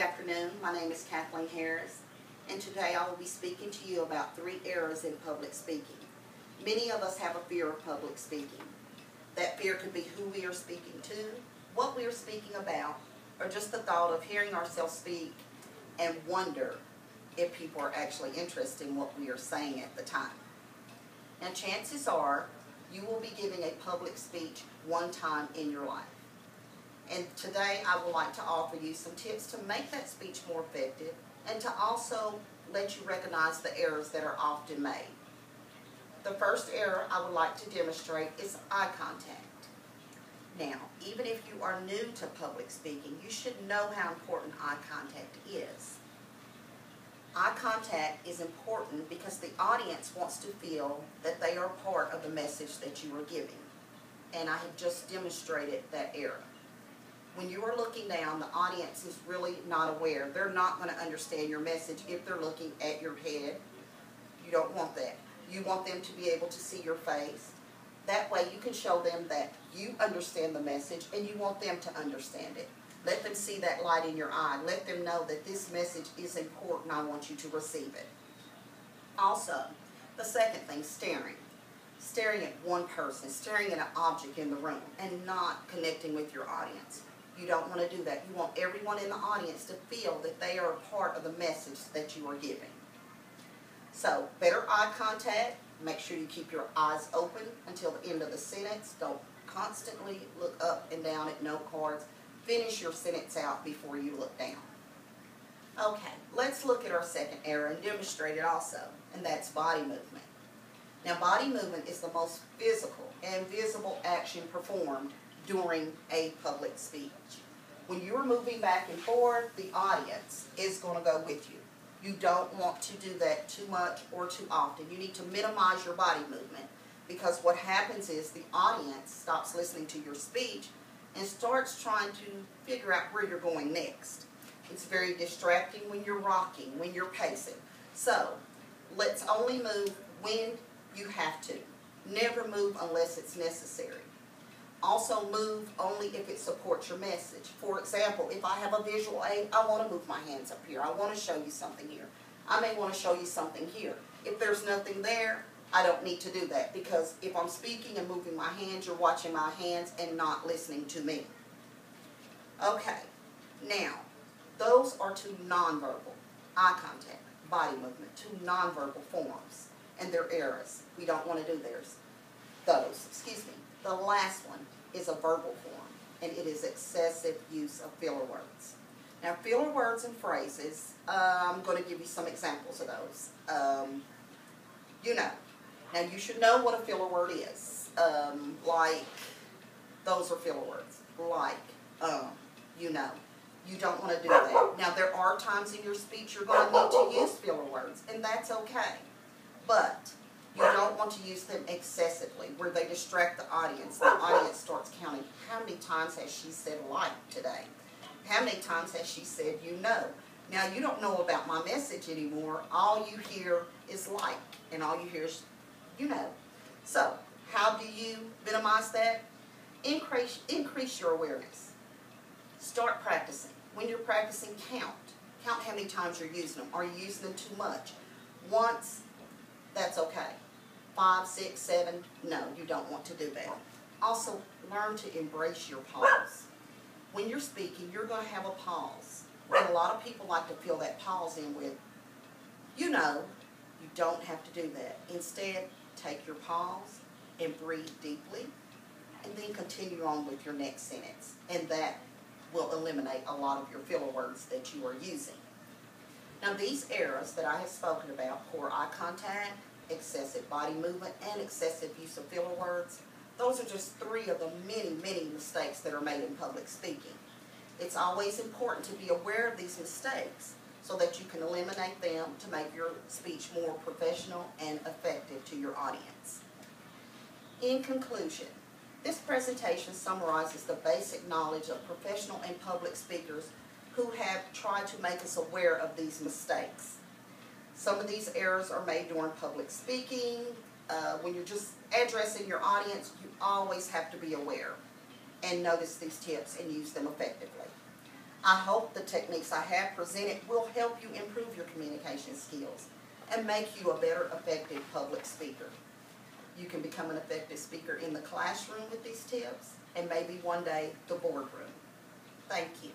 Good afternoon. My name is Kathleen Harris, and today I will be speaking to you about 3 errors in public speaking. Many of us have a fear of public speaking. That fear could be who we are speaking to, what we are speaking about, or just the thought of hearing ourselves speak and wonder if people are actually interested in what we are saying at the time. Now, chances are you will be giving a public speech one time in your life. And today I would like to offer you some tips to make that speech more effective and to also let you recognize the errors that are often made. The first error I would like to demonstrate is eye contact. Now, even if you are new to public speaking, you should know how important eye contact is. Eye contact is important because the audience wants to feel that they are part of the message that you are giving. And I have just demonstrated that error. When you are looking down, the audience is really not aware. They're not going to understand your message if they're looking at your head. You don't want that. You want them to be able to see your face. That way you can show them that you understand the message and you want them to understand it. Let them see that light in your eye. Let them know that this message is important. I want you to receive it. Also, the second thing, staring. Staring at one person, staring at an object in the room, and not connecting with your audience. You don't want to do that. You want everyone in the audience to feel that they are a part of the message that you are giving. So, better eye contact. Make sure you keep your eyes open until the end of the sentence. Don't constantly look up and down at note cards. Finish your sentence out before you look down. Okay, let's look at our second error and demonstrate it also, and that's body movement. Now, body movement is the most physical and visible action performed during a public speech. When you are moving back and forth, the audience is going to go with you. You don't want to do that too much or too often. You need to minimize your body movement, because what happens is the audience stops listening to your speech and starts trying to figure out where you're going next. It's very distracting when you're rocking, when you're pacing. So, let's only move when you have to. Never move unless it's necessary. Also, move only if it supports your message. For example, if I have a visual aid, I want to move my hands up here. I want to show you something here. I may want to show you something here. If there's nothing there, I don't need to do that, because if I'm speaking and moving my hands, you're watching my hands and not listening to me. Okay, now, those are 2 nonverbal, eye contact, body movement, 2 nonverbal forms, and they're errors. We don't want to do those. The last one is a verbal form, and it is excessive use of filler words. Now, filler words and phrases, I'm going to give you some examples of those. Now, you should know what a filler word is. Like, those are filler words. Like, you don't want to do that. Now, there are times in your speech you're going to need to use filler words, and that's okay. But you don't want to use them excessively, where they distract the audience. The audience starts counting, how many times has she said like today? How many times has she said you know? Now, you don't know about my message anymore. All you hear is like, and all you hear is you know. So, how do you minimize that? Increase your awareness. Start practicing. When you're practicing, count. Count how many times you're using them. Are you using them too much? Once, that's okay. 5, 6, 7, no, you don't want to do that. Also, learn to embrace your pause. When you're speaking, you're going to have a pause. And a lot of people like to fill that pause in with, you don't have to do that. Instead, take your pause and breathe deeply, and then continue on with your next sentence. And that will eliminate a lot of your filler words that you are using. Now, these errors that I have spoken about, poor eye contact, excessive body movement, and excessive use of filler words, those are just 3 of the many, many mistakes that are made in public speaking. It's always important to be aware of these mistakes so that you can eliminate them to make your speech more professional and effective to your audience. In conclusion, this presentation summarizes the basic knowledge of professional and public speakers who have tried to make us aware of these mistakes. Some of these errors are made during public speaking. When you're just addressing your audience, you always have to be aware and notice these tips and use them effectively. I hope the techniques I have presented will help you improve your communication skills and make you a better, effective public speaker. You can become an effective speaker in the classroom with these tips, and maybe one day the boardroom. Thank you.